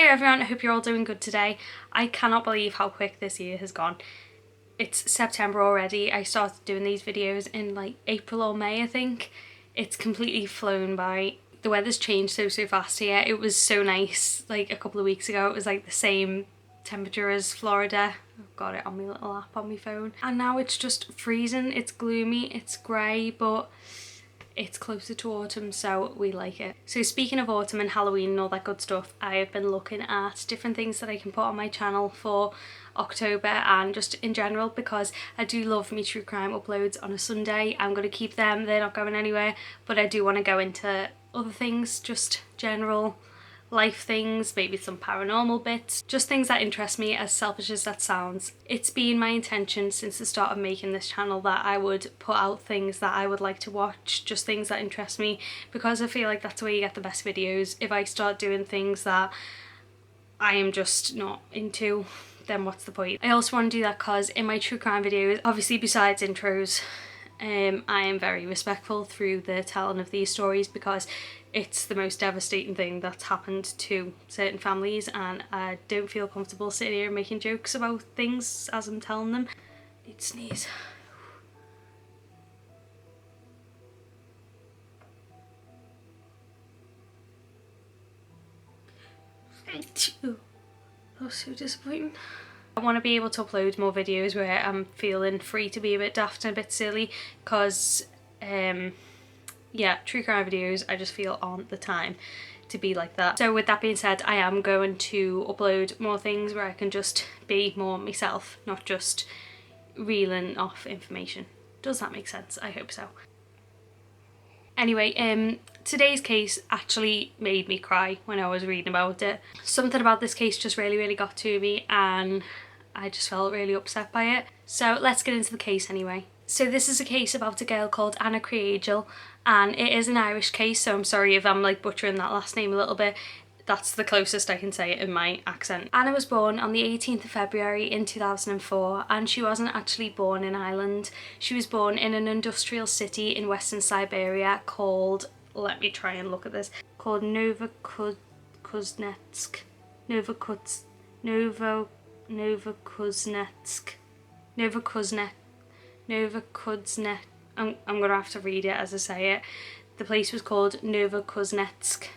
Hi everyone, I hope you're all doing good today. I cannot believe how quick this year has gone. It's September already. I started doing these videos in like April or May, I think. It's completely flown by. The weather's changed so fast here. It was so nice like a couple of weeks ago. It was like the same temperature as Florida. I've got it on my little app on my phone. And now it's just freezing. It's gloomy, it's grey, but it's closer to autumn, so we like it. So speaking of autumn and Halloween and all that good stuff, I have been looking at different things that I can put on my channel for October and just in general, because I do love me true crime uploads on a Sunday. I'm going to keep them, they're not going anywhere, but I do want to go into other things, just general life things, maybe some paranormal bits, just things that interest me, as selfish as that sounds. It's been my intention since the start of making this channel that I would put out things that I would like to watch, just things that interest me, because I feel like that's where you get the best videos. If I start doing things that I am just not into, then what's the point? I also want to do that because in my true crime videos, obviously besides intros, I am very respectful through the telling of these stories, because it's the most devastating thing that's happened to certain families, and I don't feel comfortable sitting here making jokes about things as I'm telling them. I need to sneeze. That was so disappointing. I want to be able to upload more videos where I'm feeling free to be a bit daft and a bit silly, because yeah, true crime videos I just feel aren't the time to be like that. So with that being said, I am going to upload more things where I can just be more myself, not just reeling off information. Does that make sense? I hope so. Anyway, today's case actually made me cry when I was reading about it. Something about this case just really got to me, and I just felt really upset by it. So let's get into the case anyway. So this is a case about a girl called Anna Kriegel, and it is an Irish case, so I'm sorry if I'm like butchering that last name a little bit. That's the closest I can say it in my accent. Anna was born on the 18th of February in 2004, and she wasn't actually born in Ireland. She was born in an industrial city in western Siberia called, let me try and look at this, called Novokuznetsk. I'm gonna have to read it as I say it. The place was called Novokuznetsk.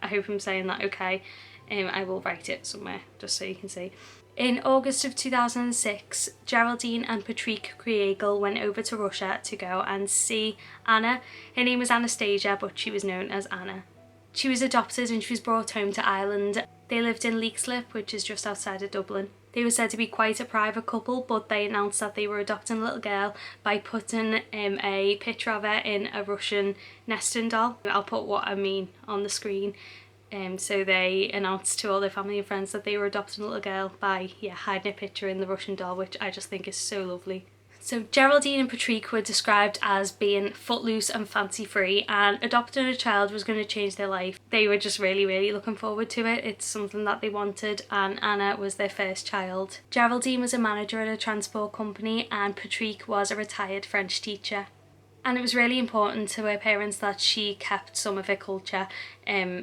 I hope I'm saying that okay. I will write it somewhere just so you can see. In August of 2006, Geraldine and Patrick Kriegel went over to Russia to go and see Anna. Her name was Anastasia, but she was known as Anna. She was adopted and she was brought home to Ireland. They lived in Leixlip, which is just outside of Dublin. They were said to be quite a private couple, but they announced that they were adopting a little girl by putting a picture of her in a Russian nesting doll. I'll put what I mean on the screen. So they announced to all their family and friends that they were adopting a little girl by hiding a picture in the Russian doll, which I just think is so lovely. So Geraldine and Patrick were described as being footloose and fancy free, and adopting a child was going to change their life. They were just really looking forward to it. It's something that they wanted, and Anna was their first child. Geraldine was a manager at a transport company and Patrick was a retired French teacher. And it was really important to her parents that she kept some of her culture.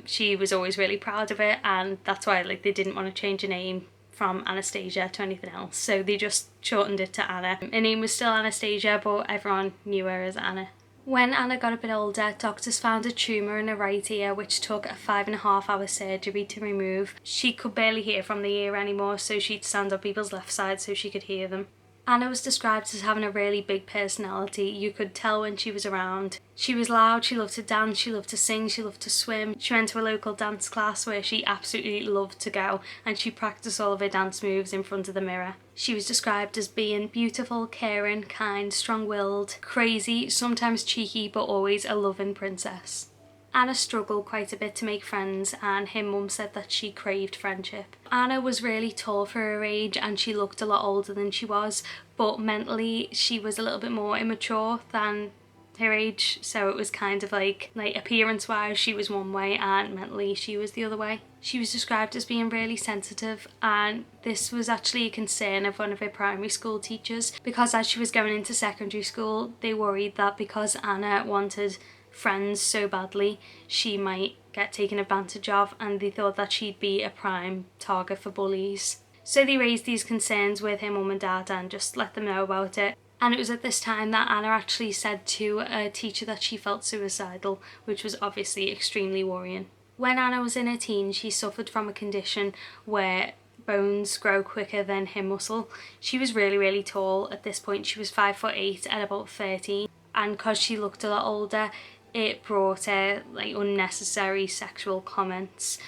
She was always really proud of it, and that's why they didn't want to change her name from Anastasia to anything else, so they just shortened it to Anna. Her name was still Anastasia, but everyone knew her as Anna. When Anna got a bit older, doctors found a tumour in her right ear which took a 5.5-hour surgery to remove. She could barely hear from the ear anymore, so she'd stand on people's left side so she could hear them. Anna was described as having a really big personality. You could tell when she was around. She was loud, she loved to dance, she loved to sing, she loved to swim. She went to a local dance class where she absolutely loved to go, and she practiced all of her dance moves in front of the mirror. She was described as being beautiful, caring, kind, strong-willed, crazy, sometimes cheeky, but always a loving princess. Anna struggled quite a bit to make friends, and her mum said that she craved friendship. Anna was really tall for her age and she looked a lot older than she was, but mentally she was a little bit more immature than her age, so it was kind of like appearance wise she was one way and mentally she was the other way. She was described as being really sensitive, and this was actually a concern of one of her primary school teachers, because as she was going into secondary school they worried that because Anna wanted friends so badly she might get taken advantage of, and they thought that she'd be a prime target for bullies. So they raised these concerns with her mum and dad and just let them know about it. And it was at this time that Anna actually said to a teacher that she felt suicidal, which was obviously extremely worrying. When Anna was in her teens, she suffered from a condition where bones grow quicker than her muscle. She was really tall. At this point she was 5'8" at about 13, and because she looked a lot older, it brought her like unnecessary sexual comments,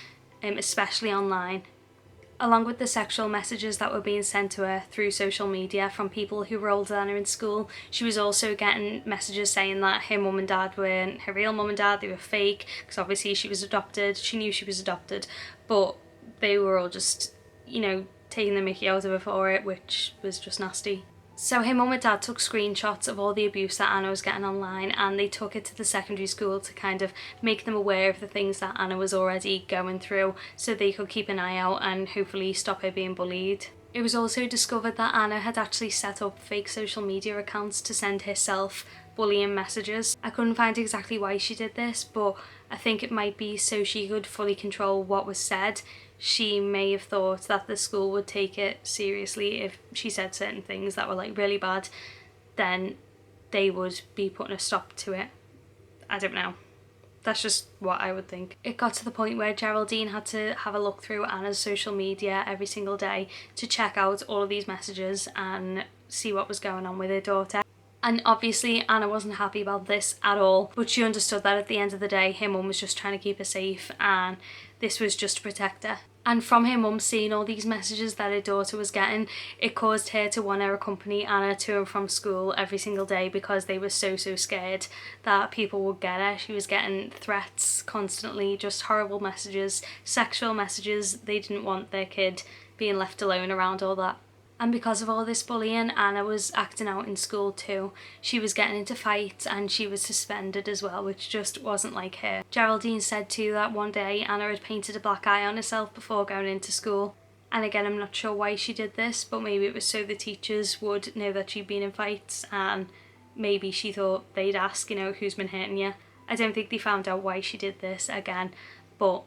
especially online. Along with the sexual messages that were being sent to her through social media from people who were older than her in school, she was also getting messages saying that her mum and dad weren't her real mum and dad, they were fake, because obviously she was adopted. She knew she was adopted, but they were all just, you know, taking the mickey out of her for it, which was just nasty. So her mum and dad took screenshots of all the abuse that Anna was getting online, and they took it to the secondary school to kind of make them aware of the things that Anna was already going through, so they could keep an eye out and hopefully stop her being bullied. It was also discovered that Anna had actually set up fake social media accounts to send herself bullying messages. I couldn't find exactly why she did this, but I think it might be so she could fully control what was said. She may have thought that the school would take it seriously if she said certain things that were like really bad, then they would be putting a stop to it. I don't know. That's just what I would think. It got to the point where Geraldine had to have a look through Anna's social media every single day to check out all of these messages and see what was going on with her daughter. And obviously Anna wasn't happy about this at all, but she understood that at the end of the day her mum was just trying to keep her safe and this was just to protect her. And from her mum seeing all these messages that her daughter was getting, it caused her to want to accompany Anna to and from school every single day, because they were so scared that people would get her. She was getting threats constantly, just horrible messages, sexual messages. They didn't want their kid being left alone around all that. And because of all this bullying, Anna was acting out in school too. She was getting into fights and she was suspended as well, which just wasn't like her. Geraldine said too that one day Anna had painted a black eye on herself before going into school. And again, I'm not sure why she did this, but maybe it was so the teachers would know that she'd been in fights, and maybe she thought they'd ask, you know, who's been hurting you. I don't think they found out why she did this again, but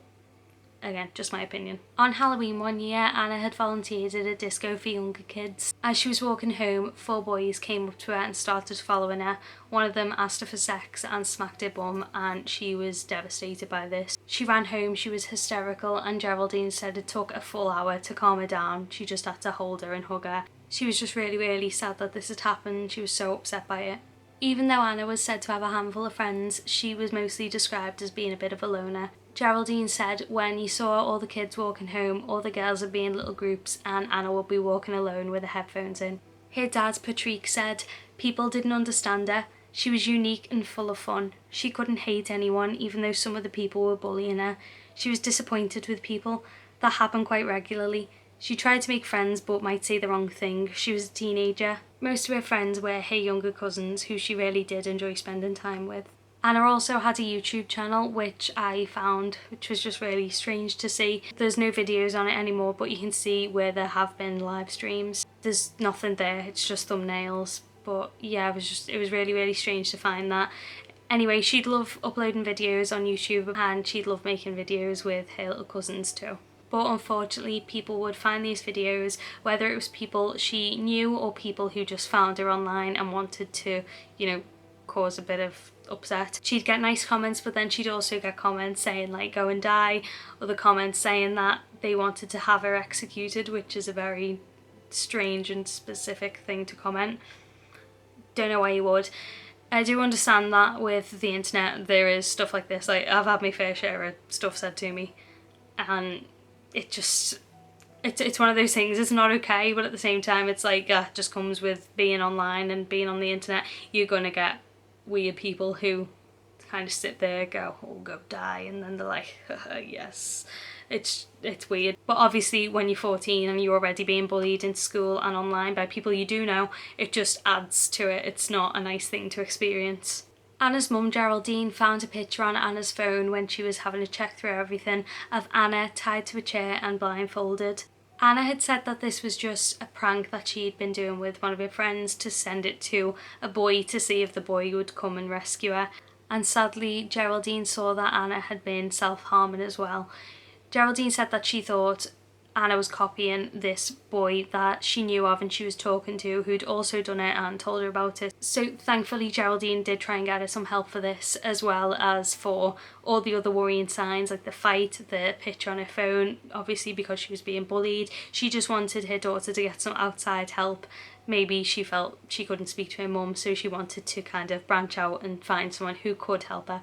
again, just my opinion. On Halloween one year, Anna had volunteered at a disco for younger kids. As she was walking home, 4 boys came up to her and started following her. One of them asked her for sex and smacked her bum, and she was devastated by this. She ran home, she was hysterical, and Geraldine said it took a full hour to calm her down. She just had to hold her and hug her. She was just really sad that this had happened. She was so upset by it. Even though Anna was said to have a handful of friends, she was mostly described as being a bit of a loner. Geraldine said when you saw all the kids walking home, all the girls would be in little groups and Anna would be walking alone with her headphones in. Her dad, Patrick, said people didn't understand her. She was unique and full of fun. She couldn't hate anyone, even though some of the people were bullying her. She was disappointed with people. That happened quite regularly. She tried to make friends but might say the wrong thing. She was a teenager. Most of her friends were her younger cousins, who she really did enjoy spending time with. Anna also had a YouTube channel, which I found, which was just really strange to see. There's no videos on it anymore, but you can see where there have been live streams. There's nothing there, it's just thumbnails. But yeah, it was really strange to find that. Anyway, she'd love uploading videos on YouTube and she'd love making videos with her little cousins too. But unfortunately, people would find these videos, whether it was people she knew or people who just found her online and wanted to, you know, cause a bit of upset. She'd get nice comments, but then she'd also get comments saying like go and die, other comments saying that they wanted to have her executed, which is a very strange and specific thing to comment. Don't know why you would. I do understand that with the internet there is stuff like this. Like, I've had my fair share of stuff said to me, and it just it's one of those things. It's not okay, but at the same time it's like it just comes with being online and being on the internet. You're gonna get weird people who kind of sit there, go, oh, go die, and then they're like, yes. It's weird. But obviously when you're 14 and you're already being bullied in school and online by people you do know, it just adds to it. It's not a nice thing to experience. Anna's mum, Geraldine, found a picture on Anna's phone when she was having a check through everything of Anna tied to a chair and blindfolded. Anna had said that this was just a prank that she'd been doing with one of her friends to send it to a boy to see if the boy would come and rescue her. and sadly Geraldine saw that Anna had been self-harming as well. Geraldine said that she thought Anna was copying this boy that she knew of and she was talking to, who'd also done it and told her about it. So thankfully Geraldine did try and get her some help for this, as well as for all the other worrying signs like the fight, the picture on her phone, obviously because she was being bullied. She just wanted her daughter to get some outside help. Maybe she felt she couldn't speak to her mum, so she wanted to kind of branch out and find someone who could help her.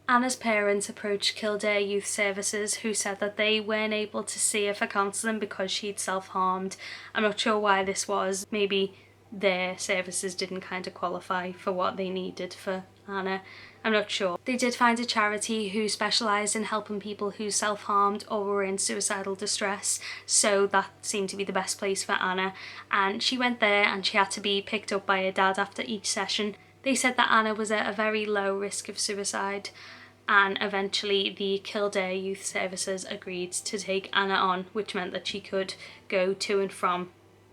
Anna's parents approached Kildare Youth Services, who said that they weren't able to see her for counselling because she'd self-harmed. I'm not sure why this was. Maybe their services didn't kind of qualify for what they needed for Anna. I'm not sure. They did find a charity who specialised in helping people who self-harmed or were in suicidal distress, so that seemed to be the best place for Anna. And she went there and she had to be picked up by her dad after each session. They said that Anna was at a very low risk of suicide, and eventually the Kildare Youth Services agreed to take Anna on, which meant that she could go to and from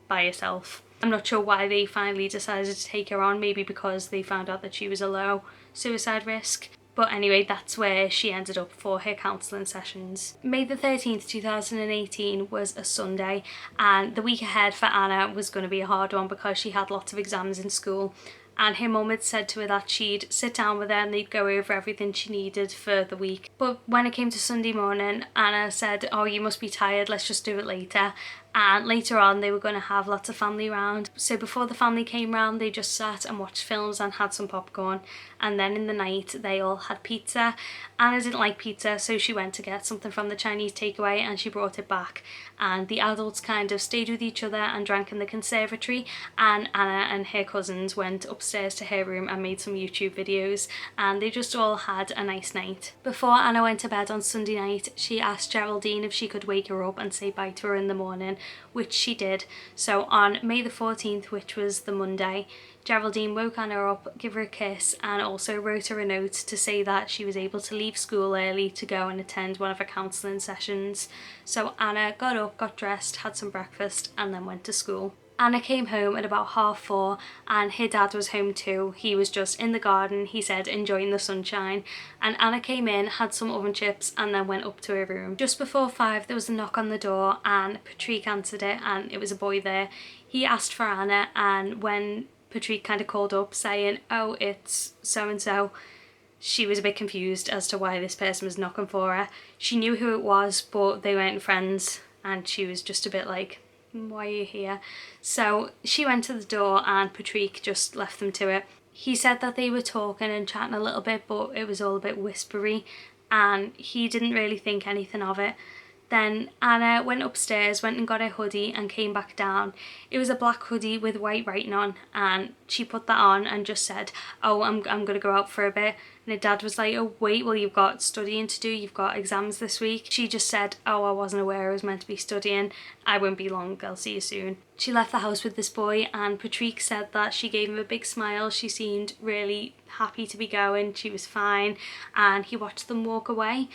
by herself. I'm not sure why they finally decided to take her on, maybe because they found out that she was a low suicide risk. But anyway, that's where she ended up for her counselling sessions. May the 13th, 2018 was a Sunday, and the week ahead for Anna was going to be a hard one because she had lots of exams in school. And her mum had said to her that she'd sit down with her and they'd go over everything she needed for the week. But when it came to Sunday morning, Anna said, "Oh, you must be tired, let's just do it later." And later on they were going to have lots of family round. So before the family came round, they just sat and watched films and had some popcorn. And then in the night they all had pizza. Anna didn't like pizza, so she went to get something from the Chinese takeaway and she brought it back. And the adults kind of stayed with each other and drank in the conservatory, and Anna and her cousins went upstairs to her room and made some YouTube videos, and they just all had a nice night. Before Anna went to bed on Sunday night, she asked Geraldine if she could wake her up and say bye to her in the morning, which she did. So on May the 14th, which was the Monday, Geraldine woke Anna up, gave her a kiss, and also wrote her a note to say that she was able to leave school early to go and attend one of her counselling sessions. So Anna got up, got dressed, had some breakfast, and then went to school. Anna came home at about 4:30 and her dad was home too. He was just in the garden, he said, enjoying the sunshine. And Anna came in, had some oven chips, and then went up to her room. Just before 5 there was a knock on the door and Patrick answered it, and it was a boy there. He asked for Anna, and when Patrick kind of called up saying, "Oh, it's so-and-so," she was a bit confused as to why this person was knocking for her. She knew who it was, but they weren't friends, and she was just a bit like, "Why are you here?" So she went to the door and Patrick just left them to it. He said that they were talking and chatting a little bit, but it was all a bit whispery and he didn't really think anything of it. Then Anna went upstairs, went and got her hoodie and came back down. It was a black hoodie with white writing on, and she put that on and just said, "Oh, I'm going to go out for a bit." And her dad was like, "Oh wait, well you've got studying to do, you've got exams this week." She just said, "Oh, I wasn't aware I was meant to be studying. I won't be long, I'll see you soon." She left the house with this boy, and Patrick said that she gave him a big smile. She seemed really happy to be going, she was fine, and he watched them walk away.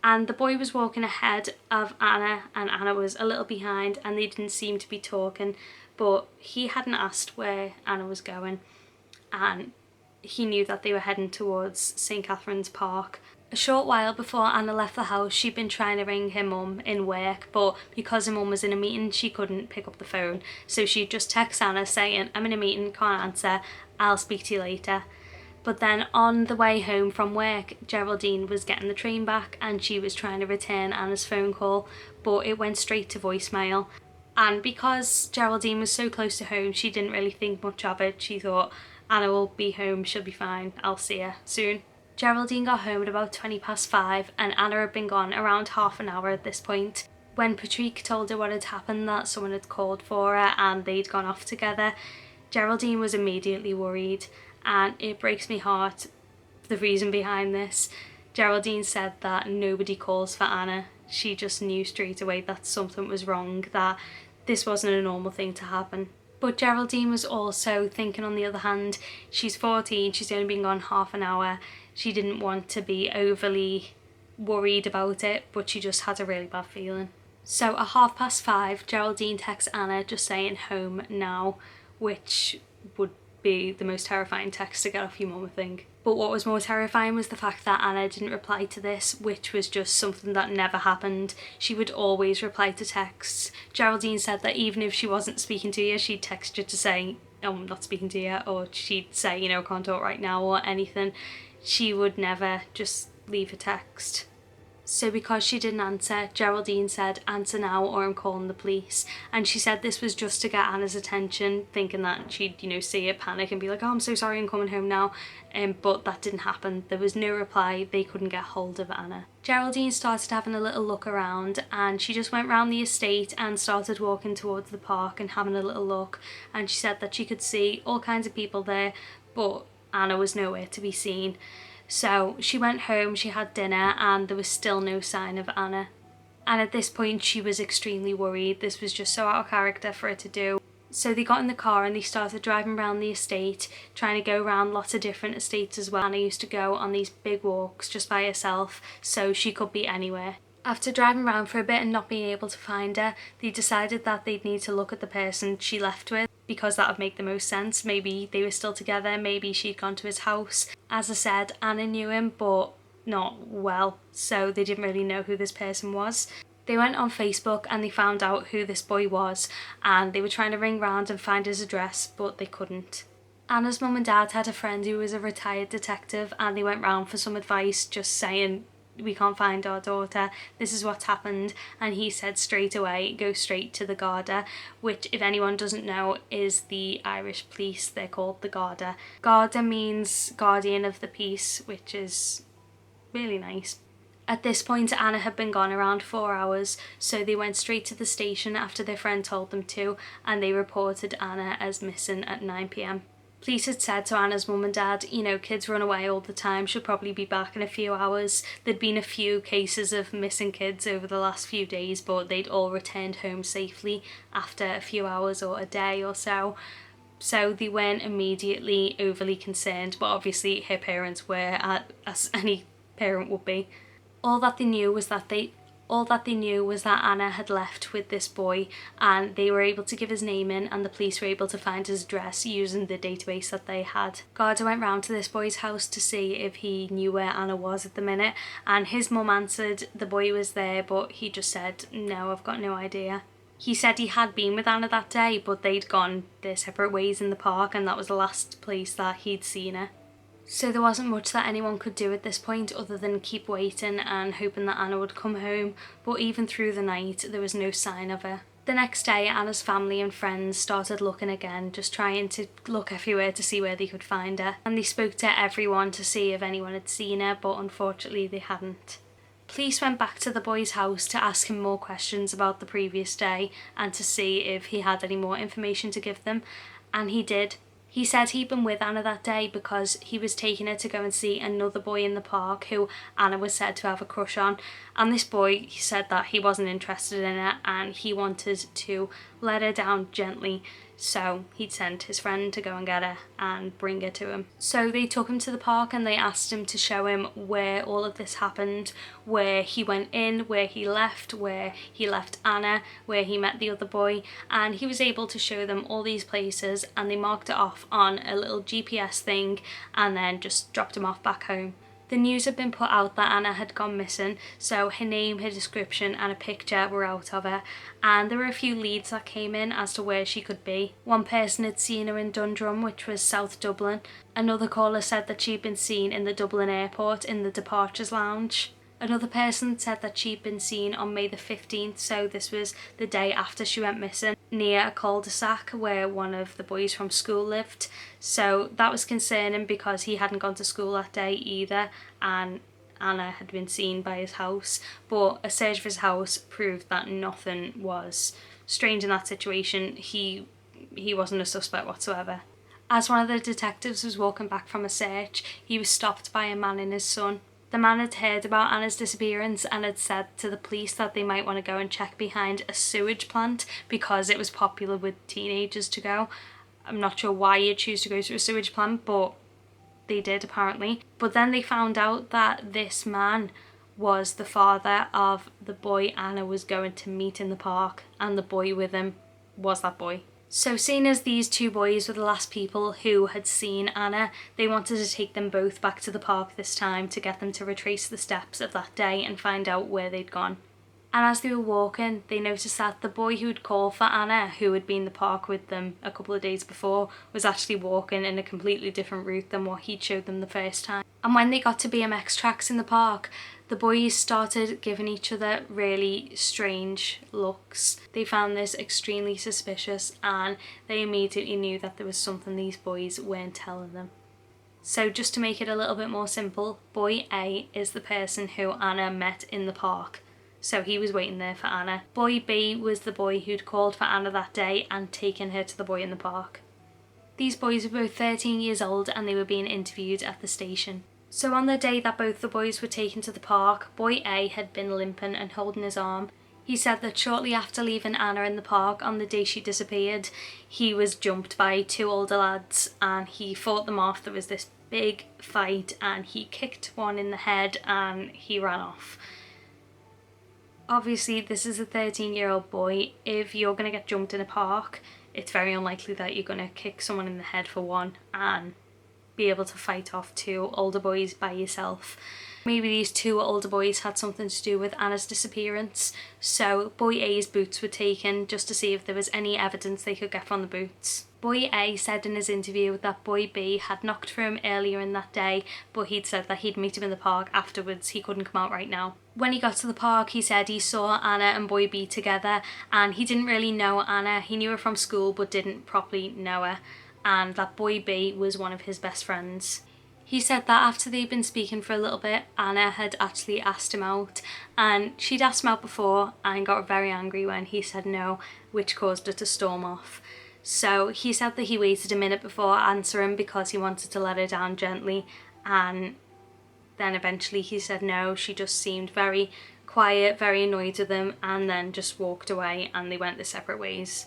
And the boy was walking ahead of Anna and Anna was a little behind, and they didn't seem to be talking, but he hadn't asked where Anna was going, and he knew that they were heading towards St. Catherine's Park. A short while before Anna left the house, she'd been trying to ring her mum in work, but because her mum was in a meeting she couldn't pick up the phone, so she'd just text Anna saying, "I'm in a meeting, can't answer, I'll speak to you later." But then on the way home from work, Geraldine was getting the train back and she was trying to return Anna's phone call, but it went straight to voicemail. And because Geraldine was so close to home, she didn't really think much of it. She thought, "Anna will be home, she'll be fine, I'll see her soon." Geraldine got home at about 5:20 and Anna had been gone around half an hour at this point. When Patrick told her what had happened, that someone had called for her and they'd gone off together, Geraldine was immediately worried. And it breaks my heart, the reason behind this. Geraldine said that nobody calls for Anna. She just knew straight away that something was wrong, that this wasn't a normal thing to happen. But Geraldine was also thinking, on the other hand, she's 14, she's only been gone half an hour. She didn't want to be overly worried about it, but she just had a really bad feeling. So at 5:30, Geraldine texts Anna just saying "home now," which would be the most terrifying text to get off your mum, I think. But what was more terrifying was the fact that Anna didn't reply to this, which was just something that never happened. She would always reply to texts. Geraldine said that even if she wasn't speaking to you, she'd text you to say, "Oh, I'm not speaking to you," or she'd say, you know, "Can't talk right now," or anything. She would never just leave a text. So because she didn't answer, Geraldine said, "Answer now or I'm calling the police." And she said this was just to get Anna's attention, thinking that she'd, you know, see it, panic and be like, "Oh, I'm so sorry, I'm coming home now." But that didn't happen. There was no reply. They couldn't get hold of Anna. Geraldine started having a little look around, and she just went round the estate and started walking towards the park and having a little look. And she said that she could see all kinds of people there, but Anna was nowhere to be seen. So she went home, she had dinner, and there was still no sign of Anna. And at this point she was extremely worried. This was just so out of character for her to do. So they got in the car and they started driving around the estate, trying to go around lots of different estates as well. Anna used to go on these big walks just by herself, so she could be anywhere. After driving around for a bit and not being able to find her, they decided that they'd need to look at the person she left with, because that would make the most sense. Maybe they were still together, maybe she'd gone to his house. As I said, Anna knew him, but not well, so they didn't really know who this person was. They went on Facebook and they found out who this boy was, and they were trying to ring round and find his address, but they couldn't. Anna's mum and dad had a friend who was a retired detective, and they went round for some advice, just saying, "We can't find our daughter, this is what's happened." And he said straight away, go straight to the Garda, which, if anyone doesn't know, is the Irish police. They're called the Garda. Garda means guardian of the peace, which is really nice. At this point, Anna had been gone around 4 hours, so they went straight to the station after their friend told them to, and they reported Anna as missing at 9 p.m. Police had said to Anna's mum and dad, you know, kids run away all the time, she'll probably be back in a few hours. There'd been a few cases of missing kids over the last few days, but they'd all returned home safely after a few hours or a day or so. So they weren't immediately overly concerned, but obviously her parents were, as any parent would be. All that they knew was that Anna had left with this boy, and they were able to give his name in, and the police were able to find his address using the database that they had. Garda went round to this boy's house to see if he knew where Anna was at the minute, and his mum answered the boy was there, but he just said, "No, I've got no idea." He said he had been with Anna that day, but they'd gone their separate ways in the park, and that was the last place that he'd seen her. So there wasn't much that anyone could do at this point other than keep waiting and hoping that Anna would come home, but even through the night there was no sign of her. The next day, Anna's family and friends started looking again, just trying to look everywhere to see where they could find her, and they spoke to everyone to see if anyone had seen her, but unfortunately they hadn't. Police went back to the boy's house to ask him more questions about the previous day and to see if he had any more information to give them, and he did. He said he'd been with Anna that day because he was taking her to go and see another boy in the park who Anna was said to have a crush on, and this boy, he said that he wasn't interested in her and he wanted to let her down gently, so he'd sent his friend to go and get her and bring her to him. So they took him to the park and they asked him to show him where all of this happened, where he went in, where he left Anna, where he met the other boy, and he was able to show them all these places, and they marked it off on a little GPS thing and then just dropped him off back home. The news had been put out that Anna had gone missing, so her name, her description and a picture were out of her, and there were a few leads that came in as to where she could be. One person had seen her in Dundrum, which was South Dublin. Another caller said that she'd been seen in the Dublin airport in the departures lounge. Another person said that she'd been seen on May the 15th, so this was the day after she went missing, near a cul-de-sac where one of the boys from school lived. So that was concerning because he hadn't gone to school that day either, and Anna had been seen by his house, but a search of his house proved that nothing was strange in that situation. He wasn't a suspect whatsoever. As one of the detectives was walking back from a search, he was stopped by a man and his son. The man had heard about Anna's disappearance and had said to the police that they might want to go and check behind a sewage plant because it was popular with teenagers to go. I'm not sure why you'd choose to go to a sewage plant, but they did apparently. But then they found out that this man was the father of the boy Anna was going to meet in the park, and the boy with him was that boy. So seeing as these two boys were the last people who had seen Anna, they wanted to take them both back to the park this time to get them to retrace the steps of that day and find out where they'd gone. And as they were walking, they noticed that the boy who'd called for Anna, who had been in the park with them a couple of days before, was actually walking in a completely different route than what he'd showed them the first time. And when they got to BMX tracks in the park, the boys started giving each other really strange looks. They found this extremely suspicious and they immediately knew that there was something these boys weren't telling them. So just to make it a little bit more simple, boy A is the person who Anna met in the park. So he was waiting there for Anna. Boy B was the boy who'd called for Anna that day and taken her to the boy in the park. These boys were both 13 years old and they were being interviewed at the station. So on the day that both the boys were taken to the park, boy A had been limping and holding his arm. He said that shortly after leaving Anna in the park on the day she disappeared, he was jumped by two older lads and he fought them off. There was this big fight and he kicked one in the head and he ran off. Obviously, this is a 13-year-old boy. If you're going to get jumped in a park, it's very unlikely that you're going to kick someone in the head for one and be able to fight off two older boys by yourself. Maybe these two older boys had something to do with Anna's disappearance, so boy A's boots were taken just to see if there was any evidence they could get from the boots. Boy A said in his interview that boy B had knocked for him earlier in that day, but he'd said that he'd meet him in the park afterwards. He couldn't come out right now. When he got to the park, he said he saw Anna and boy B together and he didn't really know Anna. He knew her from school but didn't properly know her, and that boy B was one of his best friends. He said that after they'd been speaking for a little bit, Anna had actually asked him out, and she'd asked him out before and got very angry when he said no, which caused her to storm off. So he said that he waited a minute before answering because he wanted to let her down gently, and then eventually he said no. She just seemed very quiet, very annoyed with him, and then just walked away and they went their separate ways.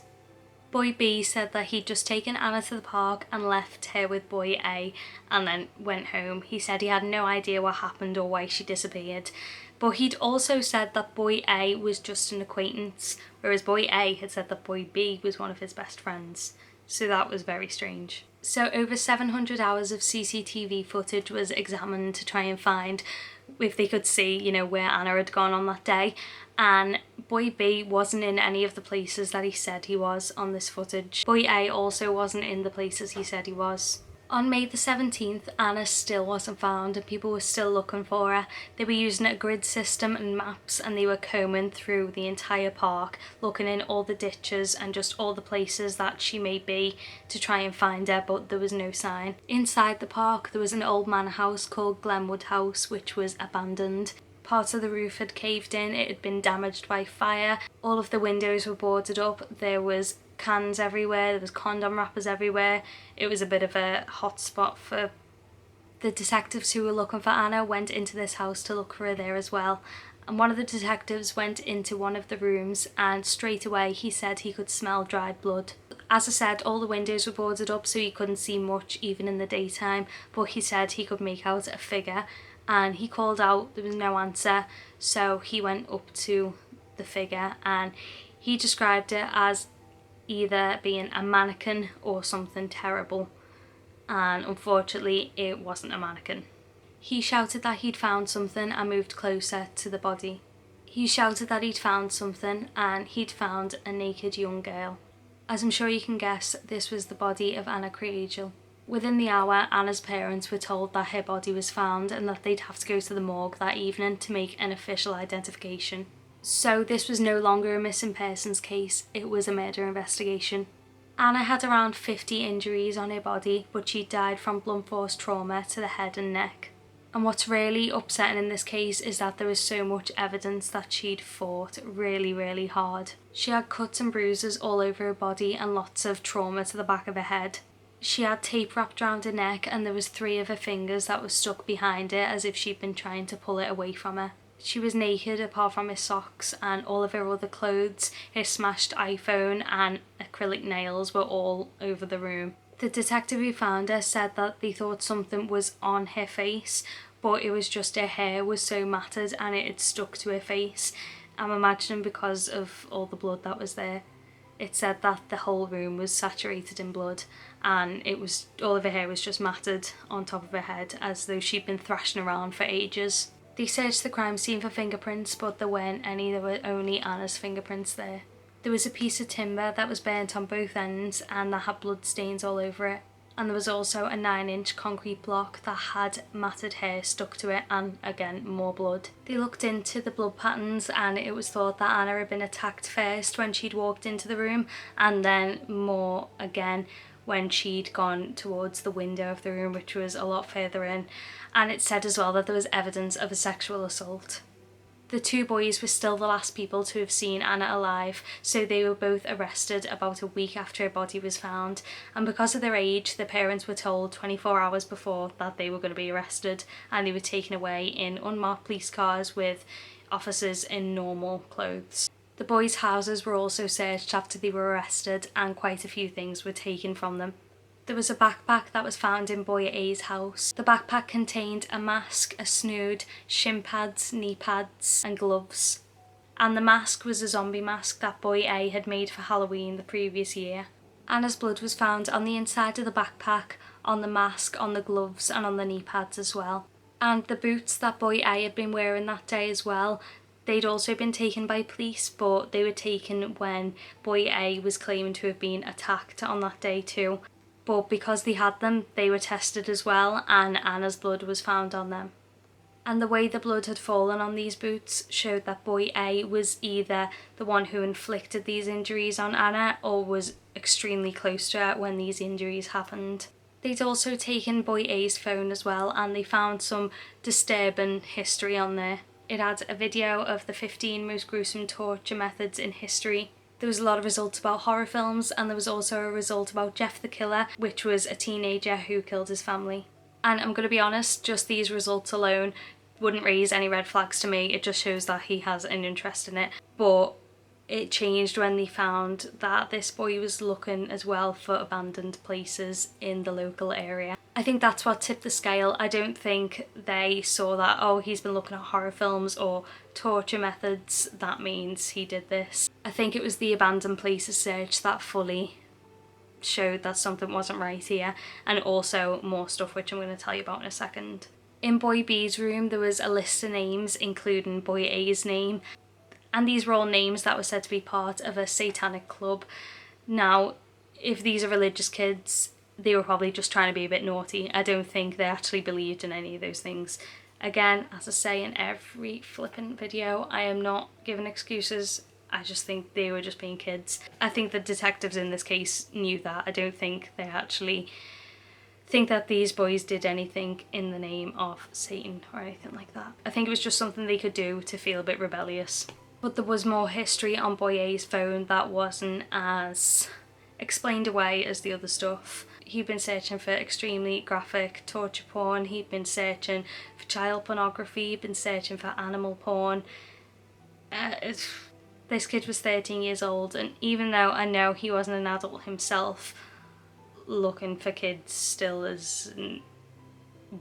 Boy B said that he'd just taken Anna to the park and left her with boy A and then went home. He said he had no idea what happened or why she disappeared. But he'd also said that boy A was just an acquaintance, whereas boy A had said that boy B was one of his best friends. So that was very strange. So over 700 hours of CCTV footage was examined to try and find if they could see, where Anna had gone on that day. And boy B wasn't in any of the places that he said he was on this footage. Boy A also wasn't in the places he said he was. On May the 17th, Anna still wasn't found and people were still looking for her. They were using a grid system and maps and they were combing through the entire park, looking in all the ditches and just all the places that she may be to try and find her, but there was no sign. Inside the park there was an old manor house called Glenwood House which was abandoned. Part of the roof had caved in, it had been damaged by fire, all of the windows were boarded up, there was cans everywhere, there was condom wrappers everywhere. It was a bit of a hot spot for the detectives who were looking for Anna. Went into this house to look for her there as well, and one of the detectives went into one of the rooms and straight away he said he could smell dried blood. As I said, all the windows were boarded up so he couldn't see much even in the daytime, but he said he could make out a figure and he called out, there was no answer, so he went up to the figure and he described it as either being a mannequin or something terrible, and unfortunately it wasn't a mannequin. He shouted that he'd found something and moved closer to the body. He shouted that he'd found something and he'd found a naked young girl. As I'm sure you can guess, this was the body of Anna Kriegel. Within the hour, Anna's parents were told that her body was found and that they'd have to go to the morgue that evening to make an official identification. So this was no longer a missing persons case, it was a murder investigation. Anna had around 50 injuries on her body, but she died from blunt force trauma to the head and neck. And what's really upsetting in this case is that there was so much evidence that she'd fought really, really hard. She had cuts and bruises all over her body and lots of trauma to the back of her head. She had tape wrapped around her neck and there was 3 of her fingers that were stuck behind her as if she'd been trying to pull it away from her. She was naked apart from her socks, and all of her other clothes, her smashed iPhone and acrylic nails were all over the room. The detective who found her said that they thought something was on her face, but it was just her hair was so matted and it had stuck to her face. I'm imagining because of all the blood that was there. It said that the whole room was saturated in blood, and it was all of her hair was just matted on top of her head as though she'd been thrashing around for ages. They searched the crime scene for fingerprints, but there weren't any. There were only Anna's fingerprints there. There was a piece of timber that was burnt on both ends and that had blood stains all over it. And there was also a 9-inch concrete block that had matted hair stuck to it, and again more blood. They looked into the blood patterns and it was thought that Anna had been attacked first when she'd walked into the room, and then more again when she'd gone towards the window of the room, which was a lot further in. And it said as well that there was evidence of a sexual assault. The 2 boys were still the last people to have seen Anna alive, so they were both arrested about a week after her body was found, and because of their age, the parents were told 24 hours before that they were going to be arrested, and they were taken away in unmarked police cars with officers in normal clothes. The boys' houses were also searched after they were arrested, and quite a few things were taken from them. There was a backpack that was found in boy A's house. The backpack contained a mask, a snood, shin pads, knee pads and gloves. And the mask was a zombie mask that boy A had made for Halloween the previous year. Anna's blood was found on the inside of the backpack, on the mask, on the gloves and on the knee pads as well. And the boots that boy A had been wearing that day as well, they'd also been taken by police, but they were taken when boy A was claiming to have been attacked on that day too. But because they had them, they were tested as well, and Anna's blood was found on them. And the way the blood had fallen on these boots showed that boy A was either the one who inflicted these injuries on Anna or was extremely close to her when these injuries happened. They'd also taken boy A's phone as well, and they found some disturbing history on there. It had a video of the 15 most gruesome torture methods in history. There was a lot of results about horror films, and there was also a result about Jeff the Killer, which was a teenager who killed his family. And I'm going to be honest, just these results alone wouldn't raise any red flags to me. It just shows that he has an interest in it. But it changed when they found that this boy was looking as well for abandoned places in the local area. I think that's what tipped the scale. I don't think they saw that, oh, he's been looking at horror films or torture methods, that means he did this. I think it was the abandoned places search that fully showed that something wasn't right here, and also more stuff which I'm going to tell you about in a second. In boy B's room there was a list of names including boy A's name, and these were all names that were said to be part of a satanic club. Now, if these are religious kids, they were probably just trying to be a bit naughty. I don't think they actually believed in any of those things. Again, as I say in every flippant video, I am not giving excuses. I just think they were just being kids. I think the detectives in this case knew that. I don't think they actually think that these boys did anything in the name of Satan or anything like that. I think it was just something they could do to feel a bit rebellious. But there was more history on boy A's phone that wasn't as explained away as the other stuff. He'd been searching for extremely graphic torture porn, he'd been searching for child pornography, he'd been searching for animal porn. This kid was 13 years old, and even though I know he wasn't an adult himself, looking for kids still is...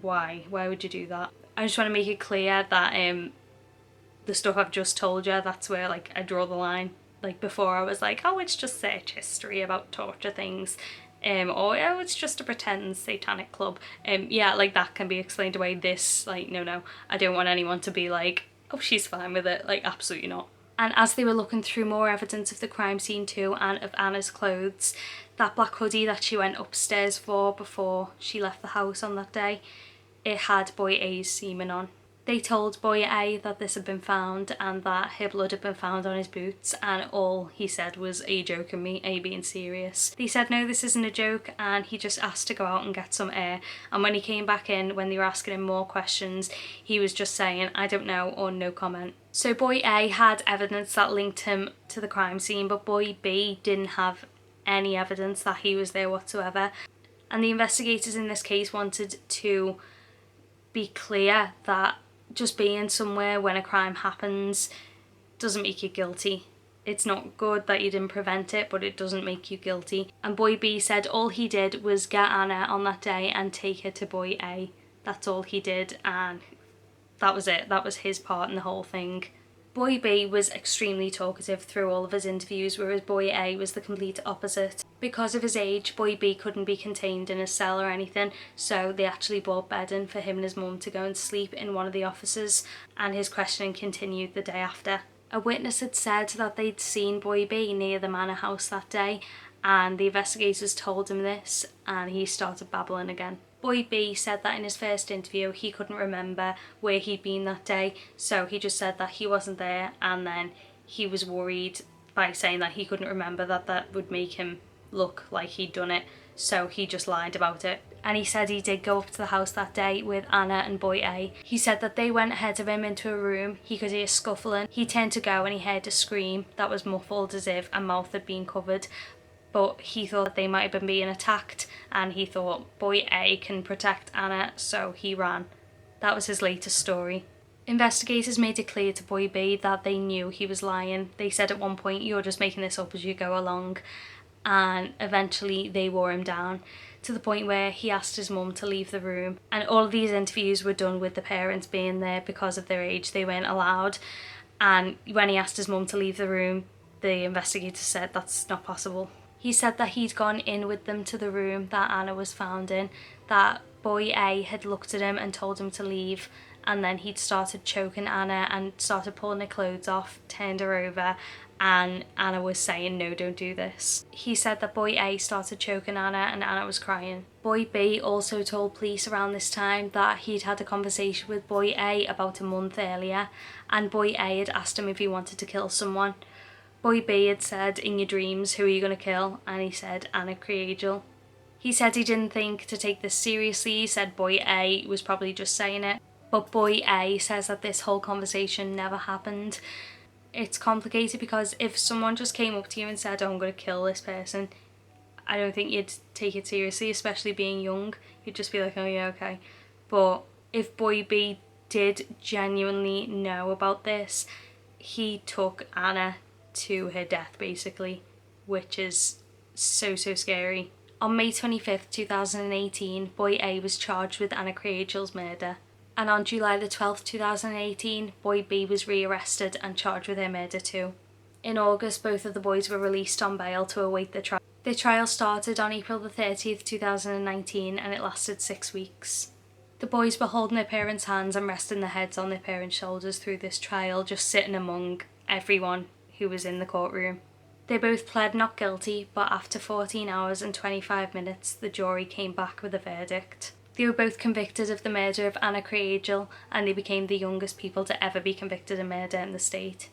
Why would you do that? I just want to make it clear that the stuff I've just told you, that's where like I draw the line. Like before I was like, oh, it's just search history about torture things. Or oh, it's just a pretend satanic club. Yeah, like that can be explained away. This, like, no, I don't want anyone to be like, oh, she's fine with it. Like, absolutely not. And as they were looking through more evidence of the crime scene too, and of Anna's clothes, that black hoodie that she went upstairs for before she left the house on that day, it had boy A's semen on. They told boy A that this had been found and that her blood had been found on his boots, and all he said was, "Are you joking me? Are you being serious?" They said no, this isn't a joke, and he just asked to go out and get some air. And when he came back in, when they were asking him more questions, he was just saying, "I don't know," or "no comment." So boy A had evidence that linked him to the crime scene, but boy B didn't have any evidence that he was there whatsoever. And the investigators in this case wanted to be clear that just being somewhere when a crime happens doesn't make you guilty. It's not good that you didn't prevent it, but it doesn't make you guilty. And boy B said all he did was get Anna on that day and take her to boy A. That's all he did, and that was it. That was his part in the whole thing. Boy B was extremely talkative through all of his interviews, whereas Boy A was the complete opposite. Because of his age, Boy B couldn't be contained in a cell or anything, so they actually brought bedding for him and his mum to go and sleep in one of the offices, and his questioning continued the day after. A witness had said that they'd seen Boy B near the manor house that day, and the investigators told him this, and he started babbling again. Boy B said that in his first interview he couldn't remember where he'd been that day, so he just said that he wasn't there, and then he was worried by saying that he couldn't remember that would make him look like he'd done it, so he just lied about it. And he said he did go up to the house that day with Anna and Boy A. He said that they went ahead of him into a room, he could hear scuffling, he turned to go and he heard a scream that was muffled as if a mouth had been covered, but he thought that they might have been being attacked, and he thought Boy A can protect Anna, so he ran. That was his latest story. Investigators made it clear to Boy B that they knew he was lying. They said at one point, "You're just making this up as you go along," and eventually they wore him down to the point where he asked his mum to leave the room. And all of these interviews were done with the parents being there because of their age. They weren't allowed, and when he asked his mum to leave the room, the investigators said that's not possible. He said that he'd gone in with them to the room that Anna was found in, that Boy A had looked at him and told him to leave, and then he'd started choking Anna and started pulling her clothes off, turned her over, and Anna was saying, "No, don't do this." He said that Boy A started choking Anna and Anna was crying. Boy B also told police around this time that he'd had a conversation with Boy A about a month earlier, and Boy A had asked him if he wanted to kill someone. Boy B had said, "In your dreams, who are you going to kill?" And he said, "Anna Kriegel." He said he didn't think to take this seriously. He said Boy A was probably just saying it. But Boy A says that this whole conversation never happened. It's complicated because if someone just came up to you and said, "Oh, I'm going to kill this person," I don't think you'd take it seriously, especially being young. You'd just be like, "Oh yeah, okay." But if Boy B did genuinely know about this, he took Anna to her death basically, which is so scary. On May 25th 2018, Boy A was charged with Anna Kriegel's murder, and on July the 12th 2018, Boy B was rearrested and charged with her murder too. In August, both of the boys were released on bail to await the trial. Their trial started on April the 30th 2019 and it lasted 6 weeks. The boys were holding their parents' hands and resting their heads on their parents' shoulders through this trial, just sitting among everyone who was in the courtroom. They both pled not guilty, but after 14 hours and 25 minutes, the jury came back with a verdict. They were both convicted of the murder of Anna Kriegel, and they became the youngest people to ever be convicted of murder in the state.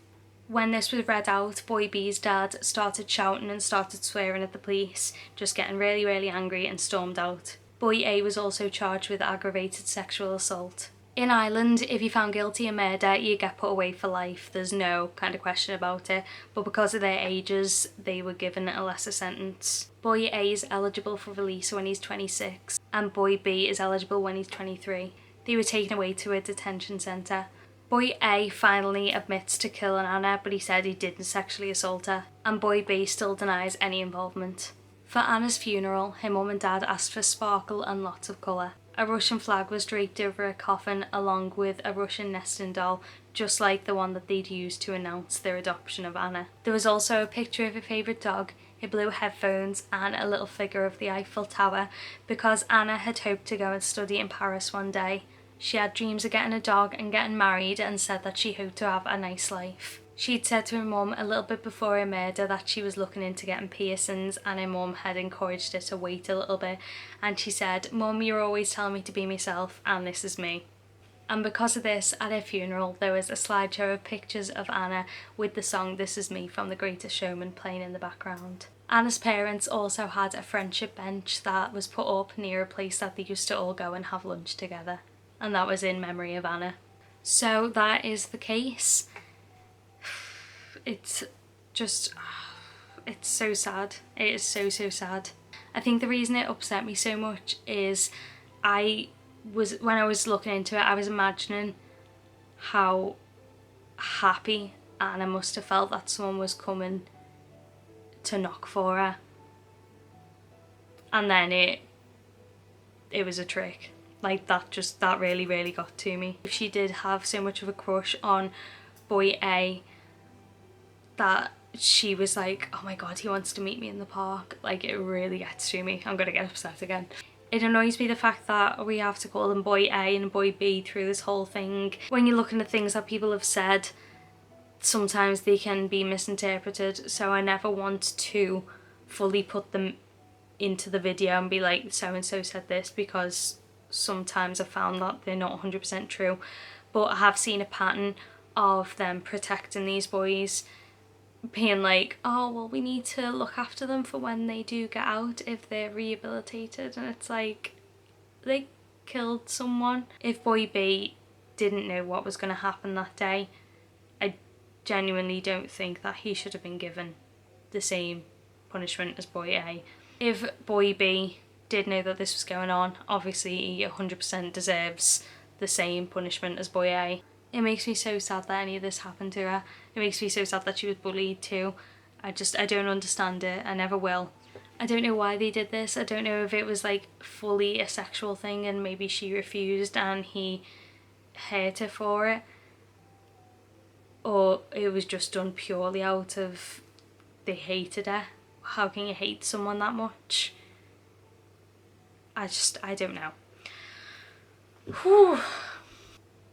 When this was read out, Boy B's dad started shouting and started swearing at the police, just getting really angry, and stormed out. Boy A was also charged with aggravated sexual assault. In Ireland, if you're found guilty of murder, you get put away for life. There's no kind of question about it. But because of their ages, they were given a lesser sentence. Boy A is eligible for release when he's 26, and Boy B is eligible when he's 23. They were taken away to a detention centre. Boy A finally admits to killing Anna, but he said he didn't sexually assault her, and Boy B still denies any involvement. For Anna's funeral, her mum and dad asked for sparkle and lots of colour. A Russian flag was draped over her coffin along with a Russian nesting doll, just like the one that they'd used to announce their adoption of Anna. There was also a picture of her favourite dog, her blue headphones, and a little figure of the Eiffel Tower, because Anna had hoped to go and study in Paris one day. She had dreams of getting a dog and getting married, and said that she hoped to have a nice life. She'd said to her mum a little bit before her murder that she was looking into getting piercings, and her mum had encouraged her to wait a little bit, and she said, "Mum, you're always telling me to be myself, and this is me." And because of this, at her funeral there was a slideshow of pictures of Anna with the song "This Is Me" from The Greatest Showman playing in the background. Anna's parents also had a friendship bench that was put up near a place that they used to all go and have lunch together, and that was in memory of Anna. So that is the case. It's so sad. It is so sad. I think the reason it upset me so much is when I was looking into it, I was imagining how happy Anna must have felt that someone was coming to knock for her, and then it was a trick. Like that really got to me. She did have so much of a crush on boy A that she was like, oh my god, he wants to meet me in the park. Like, it really gets to me. I'm gonna get upset again. It annoys me the fact that we have to call them boy A and boy B through this whole thing. When you're looking at things that people have said, sometimes they can be misinterpreted, so I never want to fully put them into the video and be like, so and so said this, because sometimes I've found that they're not 100% true. But I have seen a pattern of them protecting these boys, being like, oh well, we need to look after them for when they do get out if they're rehabilitated, and it's like, they killed someone. If boy B didn't know what was going to happen that day, I genuinely don't think that he should have been given the same punishment as boy A. If boy B did know that this was going on, obviously he 100% deserves the same punishment as boy A. It makes me so sad that any of this happened to her. It makes me so sad that she was bullied too. I don't understand it. I never will. I don't know why they did this. I don't know if it was like fully a sexual thing and maybe she refused and he hurt her for it, or it was just done purely out of they hated her. How can you hate someone that much? I don't know. Whew.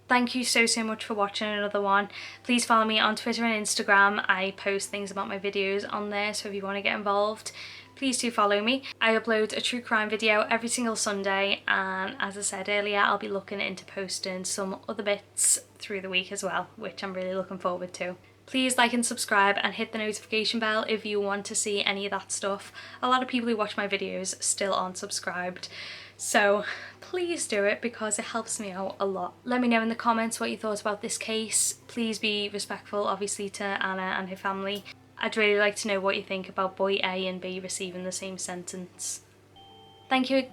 Thank you so much for watching another one. Please follow me on Twitter and Instagram. I post things about my videos on there, so if you want to get involved, please do follow me. I upload a true crime video every single Sunday, and as I said earlier, I'll be looking into posting some other bits through the week as well, which I'm really looking forward to. Please like and subscribe and hit the notification bell if you want to see any of that stuff. A lot of people who watch my videos still aren't subscribed, so please do it because it helps me out a lot. Let me know in the comments what you thought about this case. Please be respectful, obviously, to Anna and her family. I'd really like to know what you think about boy A and B receiving the same sentence. Thank you.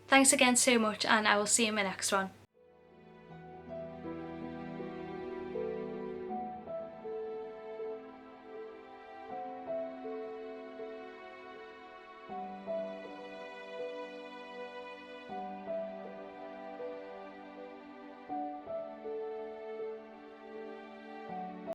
Thanks again so much, and I will see you in my next one.